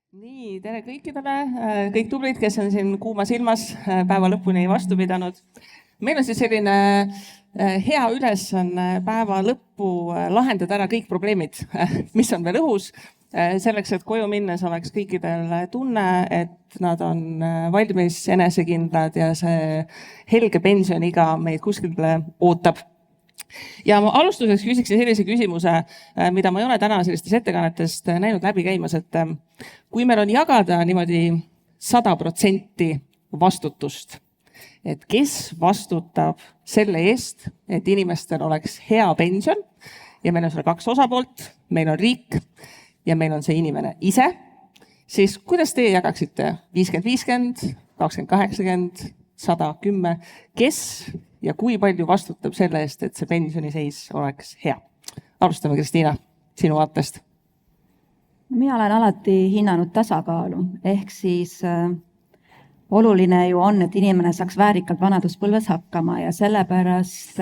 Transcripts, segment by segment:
Nii, tere kõikidele, kõik tublid, kes on siin kuumas ilmas päeva lõpuni vastu pidanud. Meil on siis selline hea ülesanne päeva lõppu lahendada ära kõik probleemid, mis on veel õhus, selleks, et koju minnes oleks kõikidel tunne, et nad on valmis, enesekindlad ja see helge pensioniga meid kuskile ootab. Ja ma alustuseks küsiksin sellise küsimuse, mida ma ei ole täna sellistest ettekannetest näinud läbi käimas, et kui meil on jagada niimoodi 100% vastutust, et kes vastutab selle eest, et inimestel oleks hea pension ja meil on seal kaks osapoolt, meil on riik ja meil on see inimene ise, siis kuidas teie jagaksite 50-50, 20-80, 110, kes ja kui palju vastutab selle eest, et see pensioniseis oleks hea? Alustame, Kristiina, sinu vaatest. Mina olen alati hinnanud tasakaalu, ehk siis oluline ju on, et inimene saaks väärikalt vanaduspõlves hakkama ja sellepärast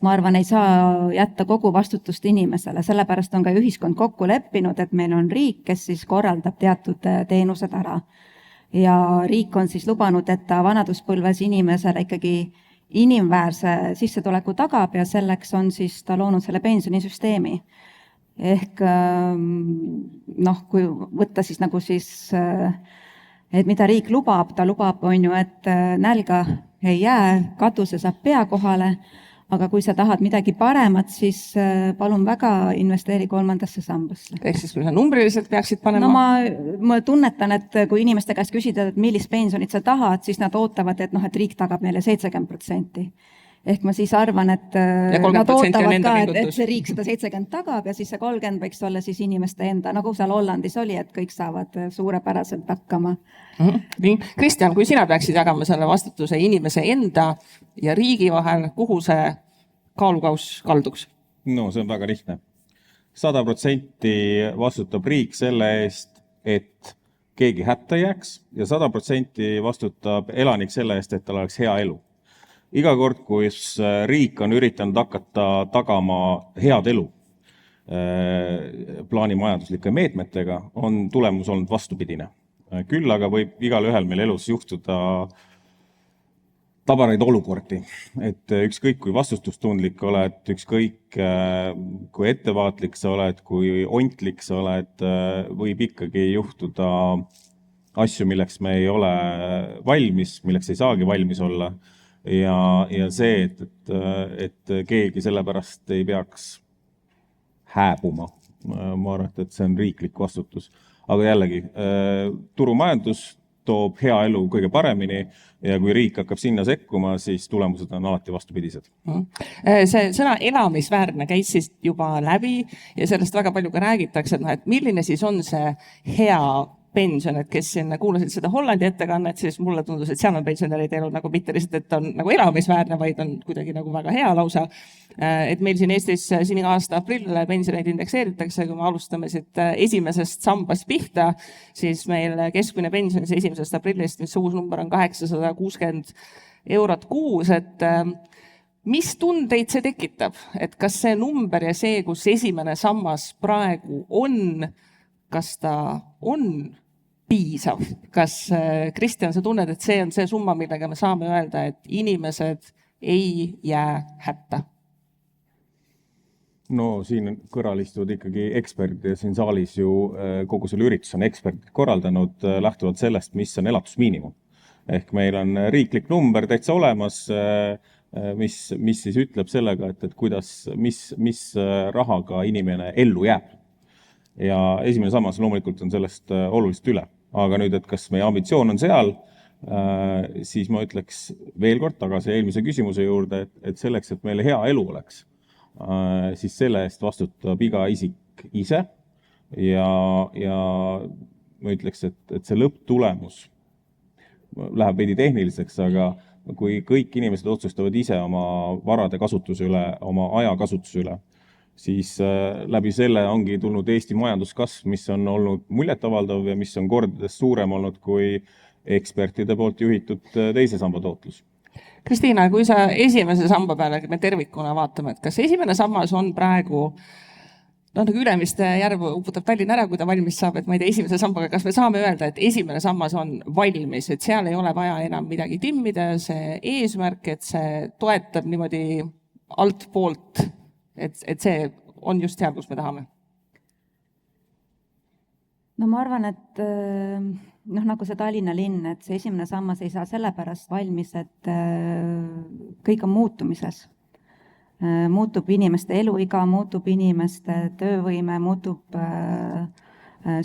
ma arvan, ei saa jätta kogu vastutust inimesele, sellepärast on ka ühiskond kokku leppinud, et meil on riik, kes siis korraldab teatud teenused ära. Ja riik on siis lubanud, et ta vanaduspõlves inimesele ikkagi inimväärse sissetuleku tagab ja selleks on siis ta loonud selle pensionisüsteemi. Ehk kui võtta siis nagu siis, et mida riik lubab, ta lubab, on ju, et nälga ei jää, katuse saab pea kohale, aga kui sa tahad midagi paremat, siis palun väga investeeri kolmandasse sambasse. Ehk siis, kui sa numbriliselt peaksid panema? No ma tunnetan, et kui inimeste käest küsida, et millist pensionit sa tahad, siis nad ootavad, et riik tagab neile 70%. Ehk ma siis arvan, et nad ootavad ka, et see riik seda 70 tagab ja siis see 30 võiks olla siis inimeste enda, nagu seal Hollandis oli, et kõik saavad suurepäraselt hakkama. Nii. Kristjan, kui sina peaksid jagama selle vastutuse inimese enda ja riigi vahel, kuhu see kaalukaus kalduks? No see on väga lihtne. 100% vastutab riik selle eest, et keegi hätta jääks ja 100% vastutab elanik selle eest, et tal oleks hea elu. Iga kord, kus riik on üritanud hakata tagama head elu plaanimajanduslike meetmetega, on tulemus olnud vastupidine. Küll aga võib igal ühel meil elus juhtuda tabaraid olukordi, et ükskõik kui vastutustundlik oled, ükskõik kui ettevaatlik sa oled, kui ontlik sa oled, võib ikkagi juhtuda asju, milleks me ei ole valmis, milleks ei saagi valmis olla. Ja see, et keegi sellepärast ei peaks hääbuma. Ma arvan, et see on riiklik vastutus. Aga jällegi, turumajandus toob hea elu kõige paremini ja kui riik hakkab sinna sekkuma, siis tulemused on alati vastupidised. See sõna elamisväärne käis siis juba läbi ja sellest väga palju ka räägitakse, et milline siis on see hea pension, et kes siin kuulasid seda Hollandi ettekannet, siis mulle tundus, et seal on pensionäride elu nagu mitte lihtsalt, et on nagu elamisväärne, vaid on kuidagi nagu väga hea lausa. Et meil siin Eestis siin iga aasta aprill pensioneid indekseeritakse, kui me alustame siit esimesest sambast pihta, siis meil keskmine pension 1. aprillist, mis uus number on 860 eurot kuus, et mis tundeid see tekitab? Et kas see number ja see, kus esimene sammas praegu on, kas ta on piisav? Kas, Kristjan, sa tunned, et see on see summa, millega me saame öelda, et inimesed ei jää hätta? No siin kõrval istuvad ikkagi eksperdid ja siin saalis ju kogu selle üritus on eksperdid korraldanud lähtuvalt sellest, mis on elatusmiinimum. Ehk meil on riiklik number täitsa olemas, mis siis ütleb sellega, et kuidas, mis rahaga inimene ellu jääb. Ja esimene sammas loomulikult on sellest oluliselt üle. Aga nüüd, et kas meie ambitsioon on seal, siis ma ütleks veel kord tagasi eelmise küsimuse juurde, et selleks, et meile hea elu oleks, siis selle eest vastutab iga isik ise ja ma ütleks, et see lõpptulemus läheb veidi tehniliseks, aga kui kõik inimesed otsustavad ise oma varade kasutuse üle, oma aja kasutuse üle, siis läbi selle ongi tulnud Eesti majanduskasv, mis on olnud muljetavaldav ja mis on kordades suurem olnud kui ekspertide poolt juhitud teise samba tootlus. Kristiina, kui sa esimese samba peale me tervikuna vaatame, et kas esimene sammas on praegu nagu Ülemiste järv uputab Tallinna ära, kui ta valmis saab, et ma ei tea, esimese sambaga, kas me saame öelda, et esimene sammas on valmis, et seal ei ole vaja enam midagi timmida, see eesmärk, et see toetab niimoodi altpoolt, et see on just seal, kus me tahame? No ma arvan, et nagu see Tallinna linn, et see esimene sammas ei saa sellepärast valmis, et kõik on muutumises. Muutub inimeste eluiga, muutub inimeste töövõime, muutub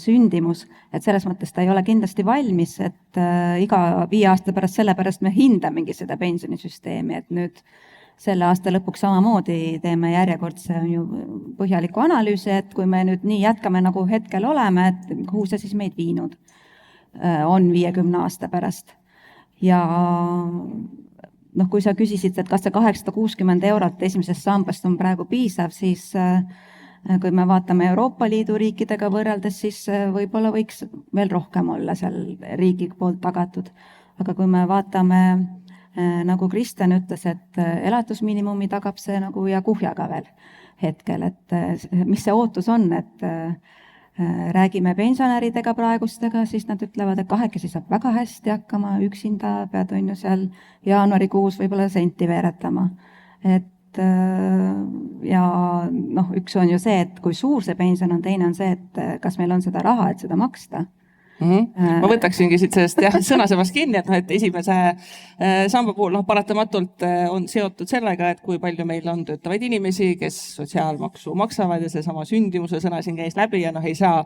sündimus, et selles mõttes ta ei ole kindlasti valmis, et iga 5 aasta pärast sellepärast me hindamegi seda pensionisüsteemi, et nüüd selle aasta lõpuks samamoodi teeme järjekordse põhjaliku analüüsi, et kui me nüüd nii jätkame, nagu hetkel oleme, et kuhu see siis meid viinud on 50 aasta pärast. Ja kui sa küsisid, et kas see 860 eurot esimesest sambast on praegu piisav, siis kui me vaatame Euroopa Liidu riikidega võrreldes, siis võib-olla võiks veel rohkem olla seal riigi poolt tagatud. Aga kui me vaatame, nagu Kristjan ütles, et elatusmiinimumi tagab see nagu ja kuhjaga veel hetkel, et mis see ootus on, et räägime pensionäridega praegustega, siis nad ütlevad, et kahekesi saab väga hästi hakkama, üksinda pead on ju seal jaanuarikuus võib-olla senti veeretama. Et ja üks on ju see, et kui suur see pension on, teine on see, et kas meil on seda raha, et seda maksta. Ma võtaksingi siit sellest sõnasõnast kinni, et esimese samba puhul paratamatult on seotud sellega, et kui palju meil on töötavaid inimesi, kes sotsiaalmaksu maksavad ja seesama sündimuse sõna siin käis läbi ja ei saa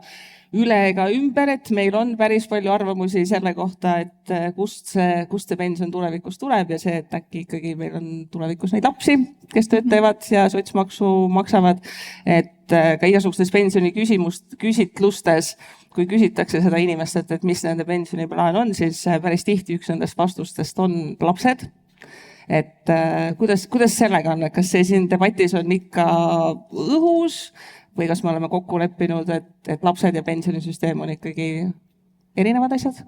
üle ega ümber, et meil on päris palju arvamusi selle kohta, et kust see pension tulevikus tuleb ja see, et äkki ikkagi meil on tulevikus neid lapsi, kes tööd teevad ja sotsmaksu maksavad, et ka igasugustes pensioni küsitlustes, kui küsitakse seda inimestelt, et mis nende pensioniplaan on, siis päris tihti üks nendest vastustest on lapsed. Et kuidas sellega on, kas see siin debatis on ikka õhus või kas me oleme kokku leppinud, et lapsed ja pensionisüsteem on ikkagi erinevad asjad?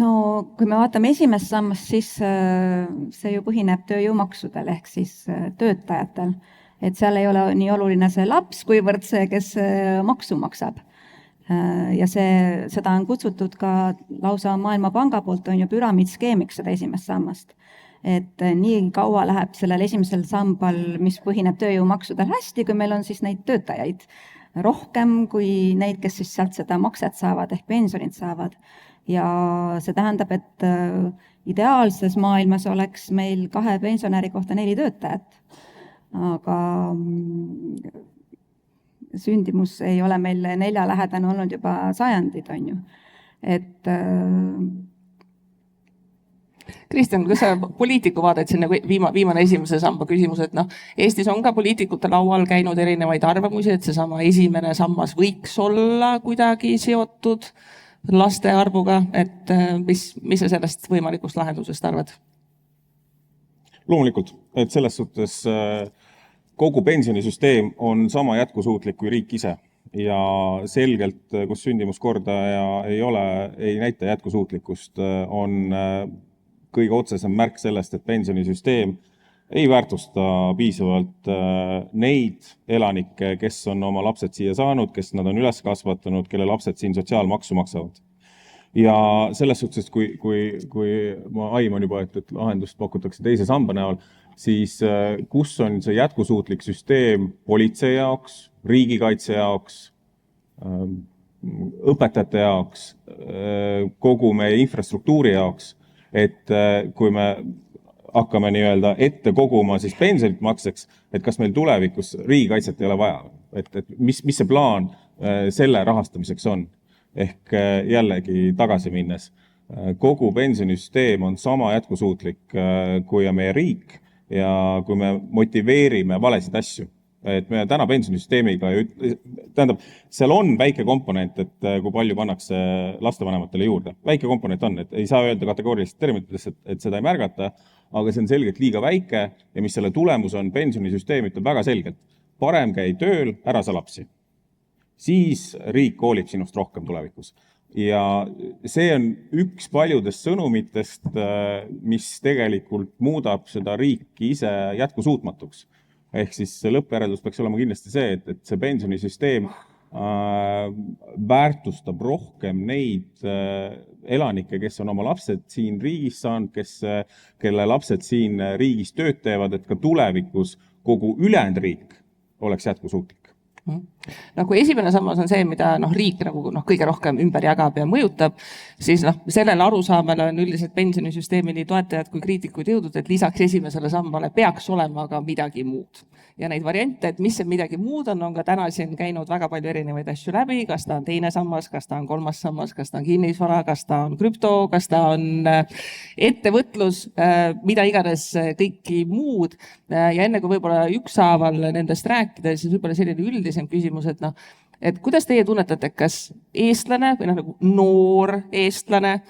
No kui me vaatame esimest sammast, siis see ju põhineb tööjõumaksudel ehk siis töötajatel. Et seal ei ole nii oluline see laps, kuivõrd see, kes maksu maksab. Ja seda on kutsutud ka lausa Maailmapanga poolt on ju püramiidskeemiks seda esimest sammast. Et nii kaua läheb sellel esimesel sambal, mis põhineb tööjõumaksudel hästi, kui meil on siis neid töötajaid rohkem kui neid, kes siis sealt seda makset saavad ehk pensionit saavad. Ja see tähendab, et ideaalses maailmas oleks meil 2 pensionäri kohta 4 töötajat. Aga sündimus ei ole meil 4 lähedane olnud juba sajandid, on ju. Et Kristjan, kas sa poliitiku vaadad sinna viimane esimese samba küsimus, et Eestis on ka poliitikute laual käinud erinevaid arvamusi, et seesama esimene sammas võiks olla kuidagi seotud laste arvuga, et mis sa sellest võimalikust lahendusest arvad? Loomulikult, et selles suhtes kogu pensionisüsteem on sama jätkusuutlik kui riik ise ja selgelt, kus sündimuskordaja ei näita jätkusuutlikkust, on kõige otsesem märk sellest, et pensionisüsteem ei väärtusta piisavalt neid elanikke, kes on oma lapsed siia saanud, kes nad on üles kasvatanud, kelle lapsed siin sotsiaalmaksu maksavad. Ja selles suhtes, kui ma aiman juba, et lahendust pakutakse teise samba näol, siis kus on see jätkusuutlik süsteem politsei jaoks, riigikaitse jaoks, õpetajate jaoks, kogu meie infrastruktuuri jaoks, et kui me hakkame nii-öelda ette koguma siis pensionit makseks, et kas meil tulevikus riigikaitset ei ole vaja, et mis see plaan selle rahastamiseks on. Ehk jällegi tagasi minnes. Kogu pensionisüsteem on sama jätkusuutlik kui meie riik ja kui me motiveerime valesid asju. Et me täna pensionisüsteemiga, tähendab, seal on väike komponent, et kui palju pannakse lastevanematele juurde. Väike komponent on, et ei saa öelda kategoorilisest terminitest, et seda ei märgata, aga see on selgelt liiga väike ja mis selle tulemus on, pensionisüsteem ütleb väga selgelt. Parem käi tööl, ära sa lapsi. Siis riik hoolib sinust rohkem tulevikus. Ja see on üks paljudest sõnumitest, mis tegelikult muudab seda riiki ise jätkusuutmatuks. Ehk siis lõppjäreldus peaks olema kindlasti see, et see pensionisüsteem väärtustab rohkem neid elanikke, kes on oma lapsed siin riigis saanud, kelle lapsed siin riigis tööd teevad, et ka tulevikus kogu ülejäänud riik oleks jätkusuutlik. Kui esimene sammas on see, mida riik kõige rohkem ümber jagab ja mõjutab, siis sellele arusaamale on üldiselt pensionisüsteemi nii toetajad kui kriitikud jõudnud, et lisaks esimesele sambale peaks olema ka midagi muud. Ja neid variante, et mis see midagi muud on ka täna siin käinud väga palju erinevaid asju läbi, kas ta on teine sammas, kas ta on kolmas sammas, kas ta on kinnisvara, kas ta on krüpto, kas ta on ettevõtlus, mida iganes kõiki muud. Ja enne kui võib-olla ükshaaval nendest rääkida, siis võib-olla selline üldisem küsimus, et kuidas teie tunnetate, kas eestlane või nagu noor eestlane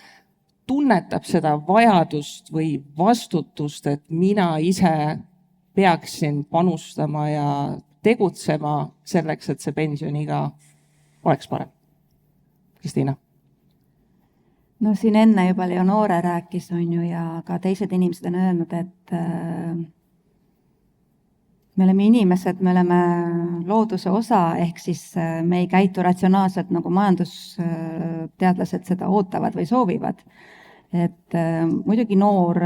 tunnetab seda vajadust või vastutust, et mina ise peaksin panustama ja tegutsema selleks, et see pensioniga oleks parem? Kristiina? No siin enne juba Leonore rääkis, ja ka teised inimesed on öelnud, et me oleme inimesed, me oleme looduse osa, ehk siis me ei käitu ratsionaalselt, nagu majandusteadlased seda ootavad või soovivad. Et muidugi noor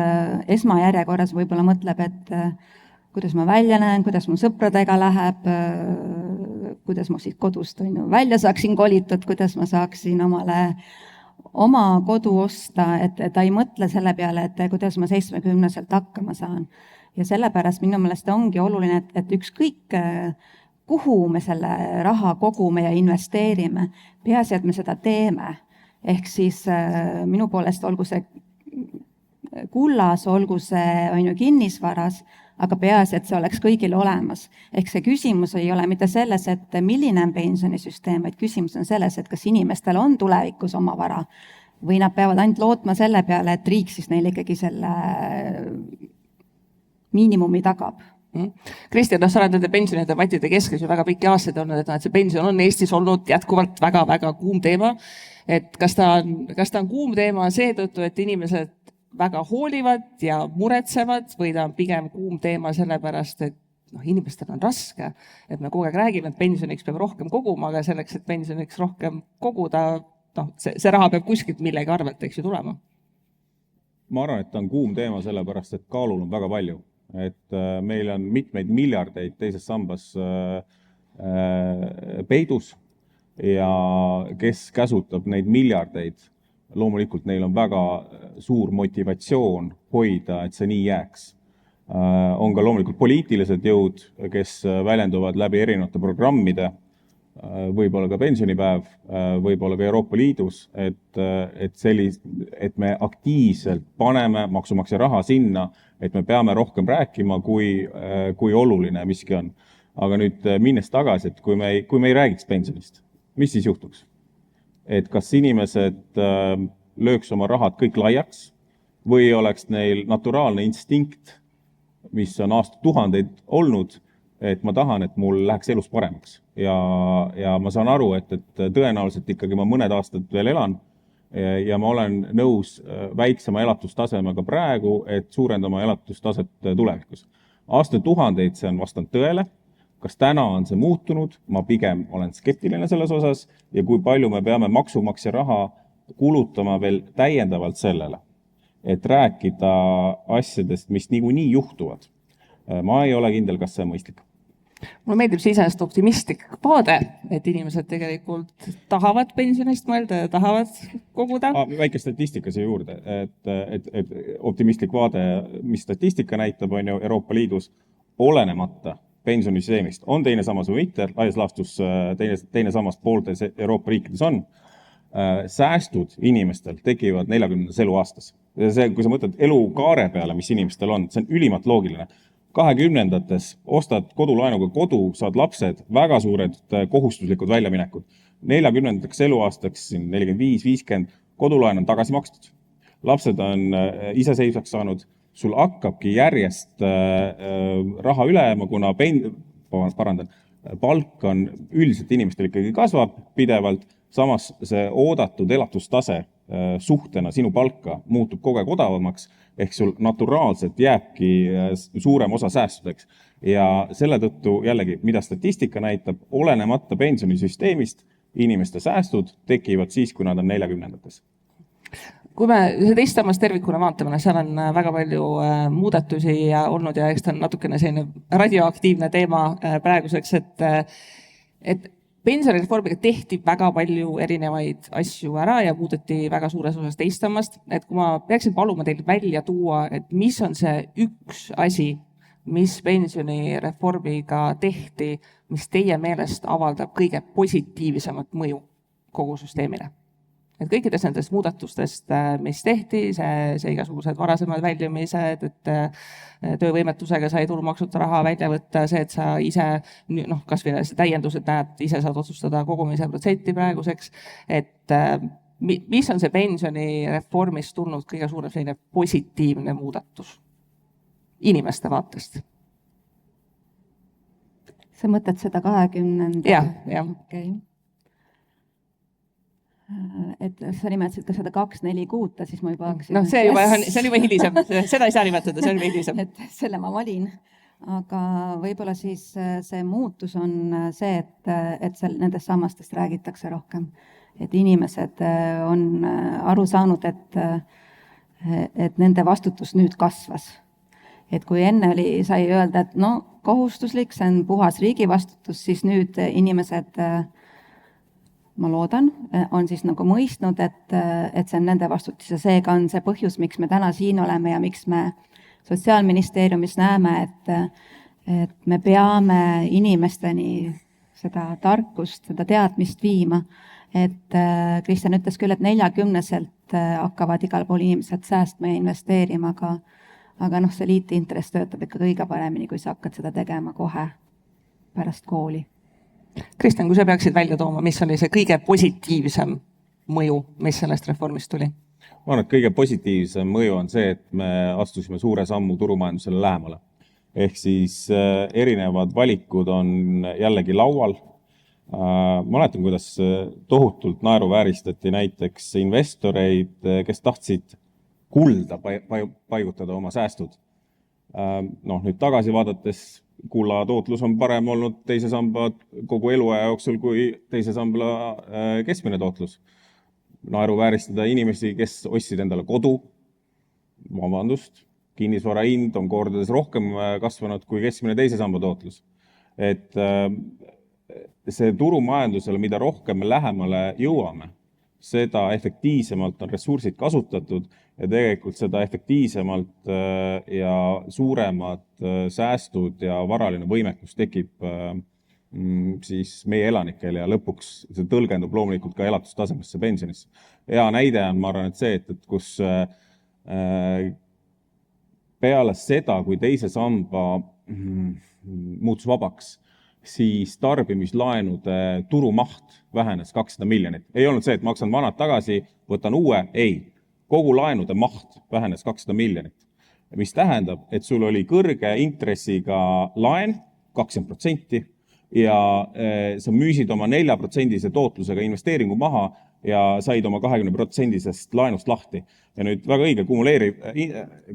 esmajärjekorras võib-olla mõtleb, et kuidas ma välja näen, kuidas mu sõpradega läheb, kuidas ma siit kodust välja saaksin kolitud, kuidas ma saaksin oma kodu osta, et ta ei mõtle selle peale, et kuidas ma 70-selt hakkama saan. Ja sellepärast minu meelest ongi oluline, et ükskõik kuhu me selle raha kogume ja investeerime, peaasi, et me seda teeme. Ehk siis minu poolest olgu see kullas, olgu see kinnisvaras, aga peaasi, et see oleks kõigil olemas. Ehk see küsimus ei ole mitte selles, et milline on pensionisüsteem, vaid küsimus on selles, et kas inimestel on tulevikus oma vara või nad peavad ainult lootma selle peale, et riik siis neile ikkagi selle miinimumi tagab. Kristjan, sa oled nende pensionidebattide keskes ju väga pikki aastaid olnud, et see pension on Eestis olnud jätkuvalt väga-väga kuum teema. Et kas ta on kuum teema seetõttu, et inimesed väga hoolivad ja muretsevad või ta on pigem kuum teema sellepärast, et inimestel on raske, et me kogu aeg räägime, et pensioniks peab rohkem koguma, aga selleks, et pensioniks rohkem koguda, see raha peab kuskilt millegi arvelt, eks ju, tulema. Ma arvan, et ta on kuum teema sellepärast, et kaalul on väga palju. Et meil on mitmeid miljardeid teises sambas peidus ja kes käsutab neid miljardeid, loomulikult neil on väga suur motivatsioon hoida, et see nii jääks. On ka loomulikult poliitilised jõud, kes väljenduvad läbi erinevate programmide, võib-olla ka pensionipäev, võib-olla ka Euroopa Liidus, et me aktiivselt paneme maksumaksja raha sinna, et me peame rohkem rääkima, kui oluline miski on. Aga nüüd minnes tagasi, et kui me ei räägiks pensionist, mis siis juhtuks? Et kas inimesed lööks oma rahad kõik laiaks või oleks neil naturaalne instinkt, mis on aastatuhandeid olnud, et ma tahan, et mul läheks elus paremaks. Ja ma saan aru, et tõenäoliselt ikkagi ma mõned aastad veel elan ja ma olen nõus väiksema elatustasemega praegu, et suurendama elatustaset tulevikus. Aastatuhandeid see on vastanud tõele. Kas täna on see muutunud? Ma pigem olen skeptiline selles osas ja kui palju me peame maksumaksja raha kulutama veel täiendavalt sellele, et rääkida asjadest, mis niikuinii juhtuvad. Ma ei ole kindel, kas see on mõistlik. Mulle meeldib see iseenesest optimistlik vaade, et inimesed tegelikult tahavad pensionist mõelda ja tahavad koguda. Väike statistika siia juurde, et optimistlik vaade, mis statistika näitab, on ju Euroopa Liidus olenemata pensionisüsteemist. On teine sammas või mitte, laias laastus teine sammast pooltes Euroopa riikides on. Säästud inimestel tekivad 40. eluaastas. See, kui sa mõtled elukaare peale, mis inimestel on, see on ülimalt loogiline. 20-ndates ostad kodulaenuga kodu, saad lapsed, väga suured kohustuslikud väljaminekud. 40. eluaastaks, 45-50, kodulaen on tagasi makstud. Lapsed on iseseisvaks saanud, sul hakkabki järjest raha ülema, kuna palk on üldiselt inimestel ikkagi kasvab pidevalt, samas see oodatud elatustase suhtena sinu palka muutub kogu aeg odavamaks, ehk sul naturaalselt jääbki suurem osa säästudeks. Ja selle tõttu jällegi, mida statistika näitab, olenemata pensionisüsteemist, inimeste säästud tekivad siis, kui nad on 40-ndates. Kui me teist sammast tervikuna vaatame, seal on väga palju muudatusi ja olnud ja eks ta on natukene selline radioaktiivne teema praeguseks, et pensionireformiga tehti väga palju erinevaid asju ära ja muudeti väga suures osas teist sammast. Et kui ma peaksin paluma teil välja tuua, et mis on see üks asi, mis pensionireformiga tehti, mis teie meelest avaldab kõige positiivsemat mõju kogu süsteemile. Et kõikidest nendest muudatustest, mis tehti, see igasugused varasemad väljumised, et töövõimetusega sai tulumaksuta raha välja võtta, see, et sa ise, kas või see täiendus, et näed, ise saad otsustada kogumise protsenti praeguseks, et mis on see pensionireformist tulnud kõige suurem selline positiivne muudatus inimeste vaatest? Sa mõtled seda 20. Jah. Okay. Et sa nimetasid ka seda 2-4-6, siis ma juba hakkasin... see on juba hilisem, seda ei saa nimetada, see on juba hilisem. Et selle ma valin, aga võib-olla siis see muutus on see, et nendest sammastest räägitakse rohkem. Et inimesed on aru saanud, et nende vastutus nüüd kasvas. Et kui enne sai öelda, et kohustuslik, see on puhas riigi vastutus, siis nüüd inimesed... ma loodan, on siis nagu mõistnud, et see on nende vastutus ja seega on see põhjus, miks me täna siin oleme ja miks me Sotsiaalministeeriumis näeme, et me peame inimesteni seda tarkust, seda teadmist viima. Et Kristjan ütles küll, et 40-selt hakkavad igal pool inimesed säästma ja investeerima, aga see liitintress töötab ikka kõige paremini, kui sa hakkad seda tegema kohe pärast kooli. Kristjan, kui sa peaksid välja tooma, mis oli see kõige positiivsem mõju, mis sellest reformist tuli? Ma arvan, et kõige positiivsem mõju on see, et me astusime suure sammu turumajandusele lähemale. Ehk siis erinevad valikud on jällegi laual. Ma mäletan, kuidas tohutult naeruvääristati näiteks investoreid, kes tahtsid kulda paigutada oma säästud. Nüüd tagasi vaadates kulla tootlus on parem olnud teise samba kogu eluaja jooksul kui teise samba keskmine tootlus. Naeruvääristada inimesi, kes ostsid endale kodu, kinnisvara hind on kordades rohkem kasvanud kui keskmine teise samba tootlus. Et see turumajandusele, mida rohkem me lähemale jõuame, seda efektiivsemalt on ressursid kasutatud ja tegelikult seda efektiivsemalt ja suuremad säästud ja varaline võimekus tekib siis meie elanikel ja lõpuks see tõlgendub loomulikult ka elatustasemesse pensionisse. Hea näide on, ma arvan, et see, et kus peale seda, kui teise samba muutus vabaks, siis tarbimislaenude turumaht vähenes 200 miljonit. Ei olnud see, et maksan vanad tagasi, võtan uue, ei. Kogu laenude maht vähenes 200 miljonit. Mis tähendab, et sul oli kõrge intressiga laen, 20%, ja sa müüsid oma 4% tootlusega investeeringu maha ja said oma 20% laenust lahti. Ja nüüd väga õige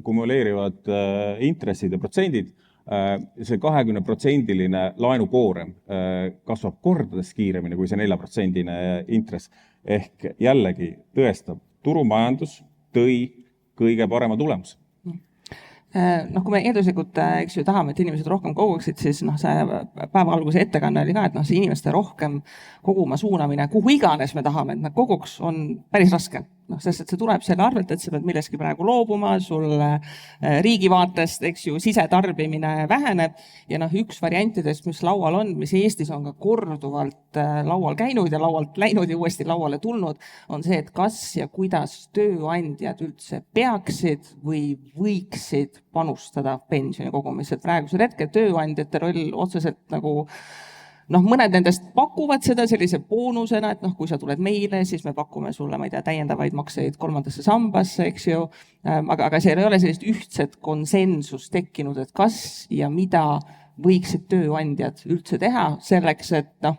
kumuleerivad intressid ja protsendid, see 20%-line laenukoorem kasvab kordades kiiremini kui see 4% intress. Ehk jällegi tõestab, turumajandus tõi kõige parema tulemus. Kui me eelduslikult tahame, et inimesed rohkem koguksid, siis see päeva alguse ettekanne oli ka, et see inimeste rohkem koguma suunamine, kuhu iganes me tahame, et nad koguks, on päris raske. Sest et see tuleb selle arvelt, et sa pead milleski praegu loobuma, sul riigi vaatest, sisetarbimine väheneb ja üks variantidest, mis laual on, mis Eestis on ka korduvalt laual käinud ja laualt läinud ja uuesti lauale tulnud, on see, et kas ja kuidas tööandjad üldse peaksid või võiksid panustada pensioni kogumisse. Praegusel hetkel tööandjate roll otseselt mõned nendest pakuvad seda sellise boonusena, et kui sa tuled meile, siis me pakume sulle, täiendavaid makseid kolmandasse sambasse, aga seal ei ole sellist ühtset konsensust tekkinud, et kas ja mida võiksid tööandjad üldse teha selleks, et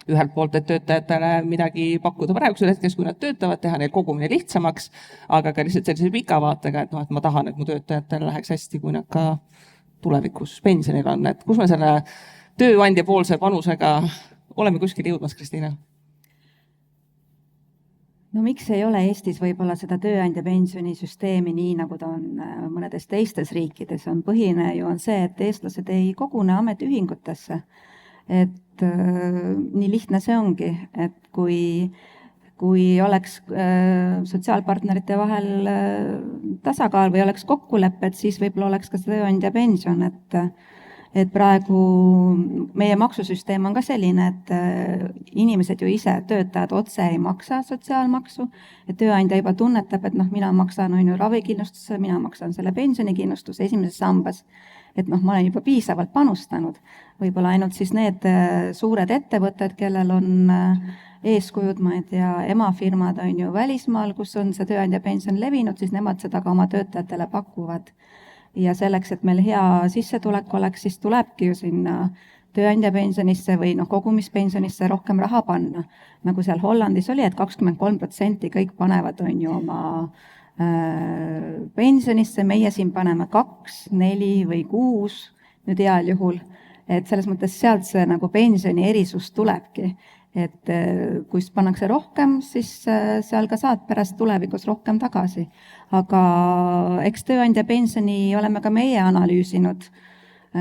ühelt poolt, et töötajatele midagi pakkuda praegusel hetkes, kui nad töötavad, teha neil kogumine lihtsamaks, aga ka lihtsalt sellise pika vaatega, et et ma tahan, et mu töötajatel läheks hästi, kui nad ka tulevikus pensionil on. Et kus me selle tööandja poolse panusega oleme kuskil jõudmas, Kristiina? No miks ei ole Eestis võib-olla seda tööandja pensionisüsteemi nii, nagu ta on mõnedes teistes riikides, põhine ju on see, et eestlased ei kogune ametiühingutesse. Et nii lihtne see ongi, et kui oleks sotsiaalpartnerite vahel tasakaal või oleks kokkulepped, siis võib-olla oleks ka tööandja pension, et praegu meie maksusüsteem on ka selline, et inimesed ju ise, töötajad otse ei maksa sotsiaalmaksu, et tööandja juba tunnetab, et mina maksan ravikindlustuse, mina maksan selle pensionikindlustuse esimeses sambas, et ma olen juba piisavalt panustanud. Võib-olla ainult siis need suured ettevõtted, kellel on eeskujud, ma ei tea, emafirmad on ju välismaal, kus on see tööandja pension levinud, siis nemad seda ka oma töötajatele pakuvad. Ja selleks, et meil hea sissetulek oleks, siis tulebki ju sinna tööandja pensionisse või kogumispensionisse rohkem raha panna. Nagu seal Hollandis oli, et 23% kõik panevad on ju oma pensionisse, meie siin paneme 2, 4 või 6 nüüd heal juhul. Et selles mõttes sealt see pensioni erisus tulebki. Et kui pannakse rohkem, siis seal ka saad pärast tulevikus rohkem tagasi. Aga eks tööandja pensioni oleme ka meie analüüsinud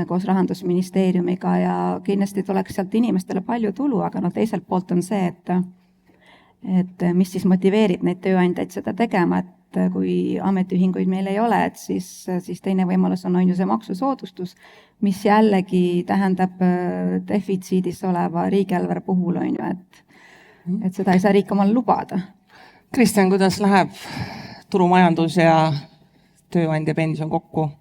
koos Rahandusministeeriumiga ja kindlasti tuleks sealt inimestele palju tulu, aga teiselt poolt on see, et mis siis motiveerib neid tööandjaid seda tegema, et kui ametiühinguid meil ei ole, et siis teine võimalus on ju see maksusoodustus, mis jällegi tähendab defitsiidis oleva riigieelarve puhul on ju, et seda ei saa riik omale lubada. Kristjan, kuidas läheb turumajandus ja tööandja pension kokku?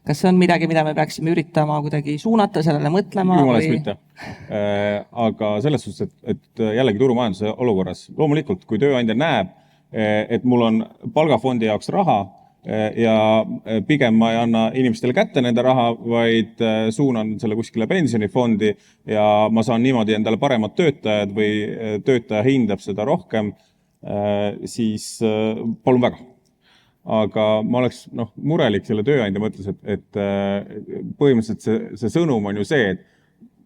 Kas see on midagi, mida me peaksime üritama kuidagi suunata, sellele mõtlema? Jumalast mitte. Aga selles suhtes, et jällegi turumajanduse olukorras, loomulikult, kui tööandja näeb, et mul on palgafondi jaoks raha ja pigem ma ei anna inimestele kätte nende raha, vaid suunan selle kuskile pensionifondi ja ma saan niimoodi endale paremad töötajad või töötaja hindab seda rohkem, siis palun väga. Aga ma oleks murelik selle tööandja mõttes, et põhimõtteliselt see sõnum on ju see, et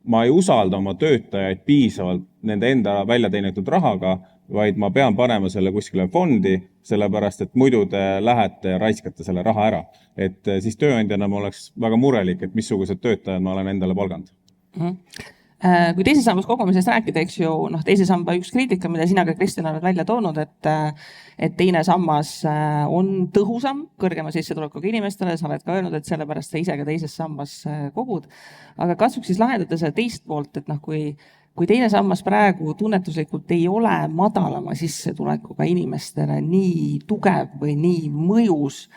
ma ei usalda oma töötajaid piisavalt nende enda välja teenitud rahaga, vaid ma pean panema selle kuskile fondi, sellepärast, et muidu te lähete ja raiskate selle raha ära. Et siis tööandjana ma oleks väga murelik, et missugused töötajad ma olen endale palganud. Kui teise sambas kogumisest rääkida, eks ju, teise samba üks kriitika, mida sina ka Kristjan oled välja toonud, et teine sammas on tõhusam kõrgema sissetulekuga inimestele, sa oled ka öelnud, et sellepärast sa ise ka teises sambas kogud. Aga katsuks siis lahendada seda teist poolt, et kui teine sammas praegu tunnetuslikult ei ole madalama sissetulekuga inimestele nii tugev või nii mõjus,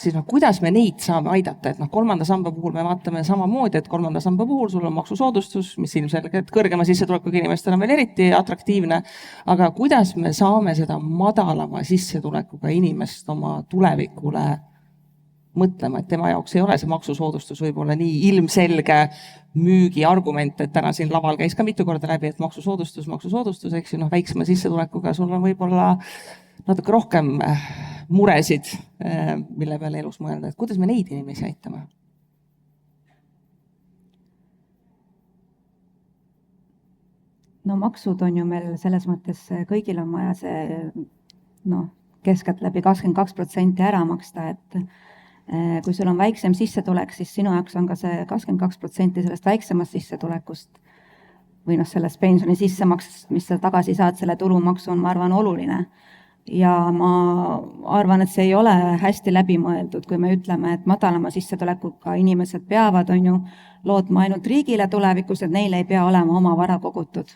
siis kuidas me neid saame aidata, et kolmanda samba puhul me vaatame samamoodi, et kolmanda samba puhul sul on maksusoodustus, mis ilmselgelt kõrgema sissetulekuga inimestele on veel eriti atraktiivne, aga kuidas me saame seda madalama sissetulekuga inimest oma tulevikule mõtlema, et tema jaoks ei ole see maksusoodustus võib-olla nii ilmselge müügiargument, et täna siin laval käis ka mitu korda läbi, et maksusoodustus, eks ju, väiksema sissetulekuga sul on võib-olla natuke rohkem muresid, mille peale elus mõelda, et kuidas me neid inimesi aitame? No maksud on ju meil selles mõttes, kõigil on vaja see keskelt läbi 22% ära maksta, et kui sul on väiksem sissetulek, siis sinu jaoks on ka see 22% sellest väiksemast sissetulekust või sellest pensioni sissemaksest, mis sa tagasi saad, selle tulumaksu on, ma arvan, oluline. Ja ma arvan, et see ei ole hästi läbimõeldud, kui me ütleme, et madalama sissetulekuga inimesed peavad lootma ainult riigile tulevikus, et neil ei pea olema oma vara kogutud.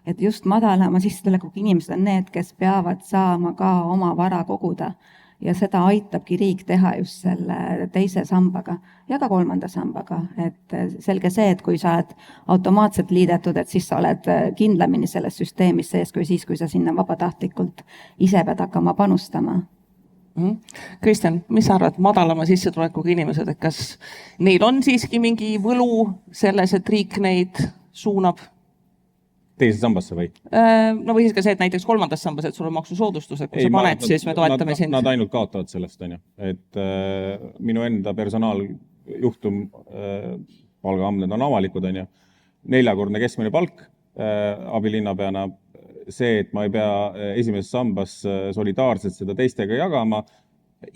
Et just madalama sissetulekuga inimesed on need, kes peavad saama ka oma vara koguda. Ja seda aitabki riik teha just selle teise sambaga ja ka kolmanda sambaga. Et selge see, et kui sa oled automaatselt liidetud, et siis sa oled kindlamini selles süsteemis sees, kui siis, kui sa sinna vabatahtlikult ise pead hakkama panustama. Kristjan, mis sa arvad, madalama sissetulekuga inimesed, et kas neil on siiski mingi võlu selles, et riik neid suunab? teise sambasse või? No või siis ka see, et näiteks kolmandas sambas, et sul on maksusoodustused, kui sa paned, siis me toetame sind. Nad ainult kaotavad sellest, on ju. Et minu enda personaaljuhtum, palgaandmed on avalikud, on ju. 4-kordne keskmine palk abilinnapeana, see, et ma ei pea esimeses sambas solidaarselt seda teistega jagama,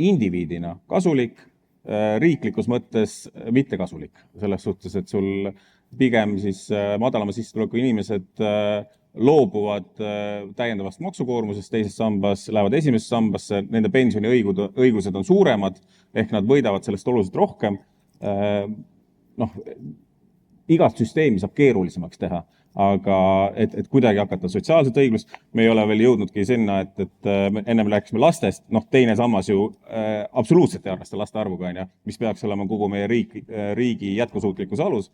indiviidina kasulik, riiklikus mõttes mitte kasulik. Selles suhtes, et sul pigem siis madalama sissetuleku inimesed loobuvad täiendavast maksukoormusest teises sambas, lähevad esimesesse sambasse, nende pensioniõigused on suuremad, ehk nad võidavad sellest oluliselt rohkem. Igat süsteemi saab keerulisemaks teha, aga et kuidagi hakata sotsiaalset õiglust, me ei ole veel jõudnudki sinna, et ennem rääkisime lastest, teine sammas ju absoluutselt ei arvesta laste arvuga, mis peaks olema kogu meie riigi jätkusuutlikkuse alus.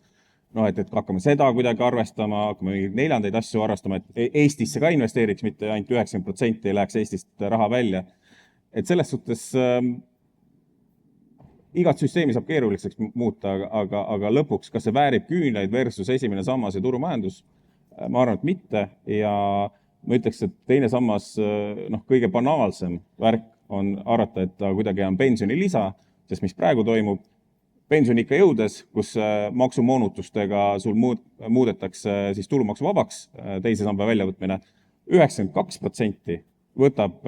Et hakkame seda kuidagi arvestama, hakkame neljandaid asju arvestama, et Eestisse ka investeeriks, mitte ainult 90% ei läheks Eestist raha välja. Et selles suhtes igat süsteemi saab keeruliseks muuta, aga lõpuks, kas see väärib küünlaid versus esimene sammas ja turumajandus? Ma arvan, et mitte. Ja ma ütleks, et teine sammas, kõige banaalsem värk on arvata, et ta kuidagi on pensionilisa, sest mis praegu toimub, pensioni ikka jõudes, kus maksumoonutustega sul muudetakse siis tulumaksuvabaks teise samba väljavõtmine, 92% võtab,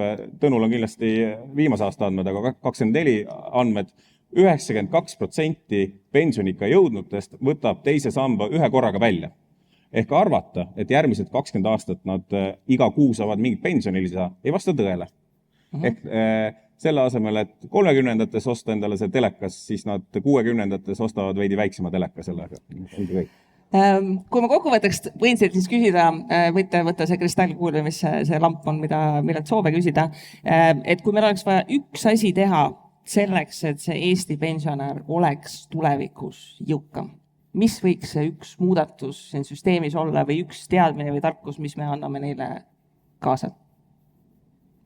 Tõnul on kindlasti viimase aasta andmed, aga 24 andmed, 92% pensionika jõudnutest võtab teise samba ühe korraga välja. Ehk arvata, et järgmised 20 aastat nad iga kuu saavad mingit pensionilisa, ei vasta tõele. Ehk selle asemel, et 30-ndates osta endale see telekas, siis nad 60-ndates ostavad veidi väiksema teleka sellega. Kui ma kokkuvõtteks võin siis küsida, võite võtta see kristallkuul, mis see lamp on, millelt soove küsida, et kui meil oleks vaja üks asi teha selleks, et see Eesti pensionär oleks tulevikus jõukam, mis võiks see üks muudatus siin süsteemis olla või üks teadmine või tarkus, mis me anname neile kaasa?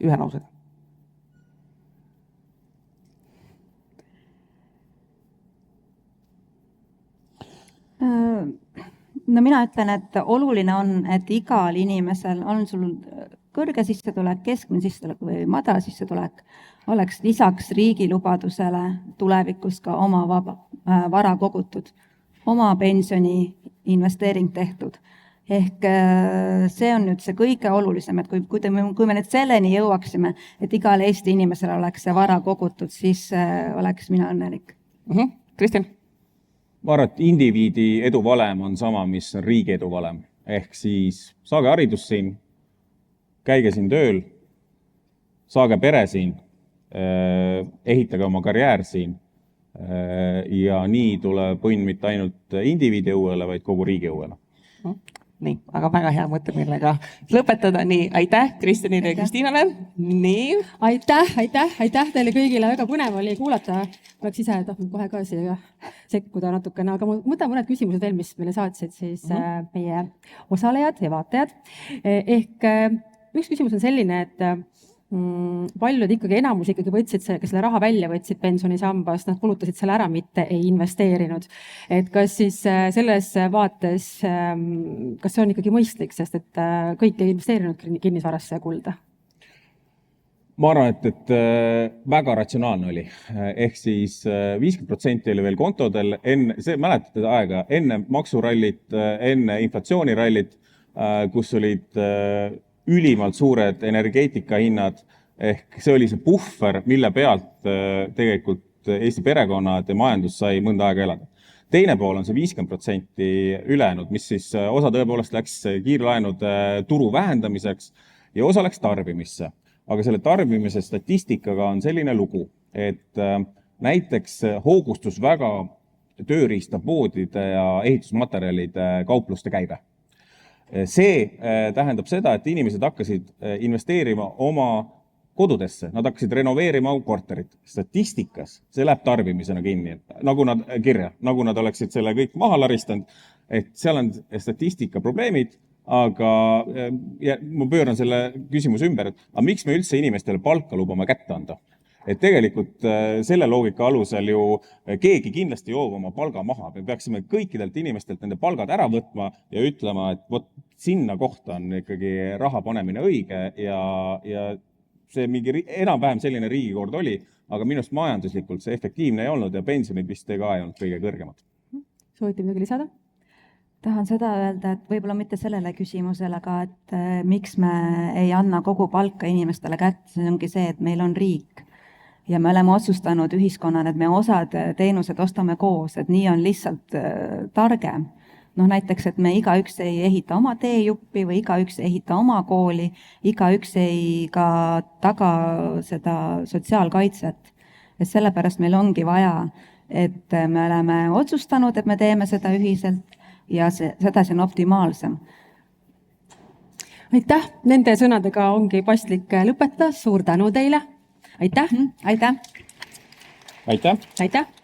Ühe lausega. No mina ütlen, et oluline on, et igal inimesel on sul kõrge sissetulek, keskmine sissetulek või madal sissetulek, oleks lisaks riigi lubadusele tulevikus ka oma vara kogutud, oma pensioni investeering tehtud. Ehk see on nüüd see kõige olulisem, et kui me nüüd selleni jõuaksime, et igal Eesti inimesel oleks see vara kogutud, siis oleks mina õnnelik. Kristjan? Ma arvan, et indiviidi eduvalem on sama, mis on riigi eduvalem. Ehk siis saage haridus siin, käige siin tööl, saage pere siin, ehitage oma karjäär siin ja nii tuleb õnn mitte ainult indiviidi õuele, vaid kogu riigi õuele. Nii, aga väga hea mõte, millega lõpetada. Nii, aitäh Kristjanile ja Kristiinale. Nii. Aitäh teile kõigile. Väga põnev oli kuulata. Oleks ise tahtnud kohe ka siia sekkuda natukene, aga mõtlen mõned küsimused veel, mis meile saatsid siis meie osalejad ja vaatajad. Ehk üks küsimus on selline, et paljud ikkagi enamus ikkagi võtsid selle raha välja, võtsid pensionisambast, nad kulutasid selle ära, mitte ei investeerinud. Et kas siis selles vaates, kas see on ikkagi mõistlik, sest et kõik ei investeerinud kinnisvarasse ja kulda? Ma arvan, et väga ratsionaalne oli. Ehk siis 50% oli veel kontodel, mäletate aega, enne maksurallit, enne inflatsioonirallit, kus olid ülimalt suured energeetikahinnad, ehk see oli see puhver, mille pealt tegelikult Eesti perekonnad ja majandus sai mõnda aega elada. Teine pool on see 50% ülejäänud, mis siis osa tõepoolest läks kiirlaenude turu vähendamiseks ja osa läks tarbimisse. Aga selle tarbimise statistikaga on selline lugu, et näiteks hoogustus väga tööriistapoodide ja ehitusmaterjalide kaupluste käibe. See tähendab seda, et inimesed hakkasid investeerima oma kodudesse, nad hakkasid renoveerima korterit. Statistikas see läheb tarbimisena kinni, nagu nad oleksid selle kõik maha laristanud, et seal on statistika probleemid, aga ma pööran selle küsimuse ümber, et miks me üldse inimestele palka lubame kätte anda? Et tegelikult selle loogika alusel ju keegi kindlasti joob oma palga maha. Me peaksime kõikidelt inimestelt nende palgad ära võtma ja ütlema, et sinna kohta on ikkagi raha panemine õige ja see mingi enam-vähem selline riigikord oli, aga minu arust majanduslikult see efektiivne ei olnud ja pensionid vist ka ei olnud kõige kõrgemad. Soovite midagi lisada? Tahan seda öelda, et võib-olla mitte sellele küsimusele, aga et miks me ei anna kogu palka inimestele kätte, see ongi see, et meil on riik ja me oleme otsustanud ühiskonnana, et me osad teenused ostame koos, et nii on lihtsalt targem. Noh, näiteks, et me igaüks ei ehita oma teejuppi või igaüks ei ehita oma kooli, igaüks ei ka taga seda sotsiaalkaitset. Et sellepärast meil ongi vaja, et me oleme otsustanud, et me teeme seda ühiselt ja seda see on optimaalsem. Aitäh! Nende sõnadega ongi paslik lõpetada. Suur tänu teile! Aitäh! Aitäh! Aitäh! Aitäh!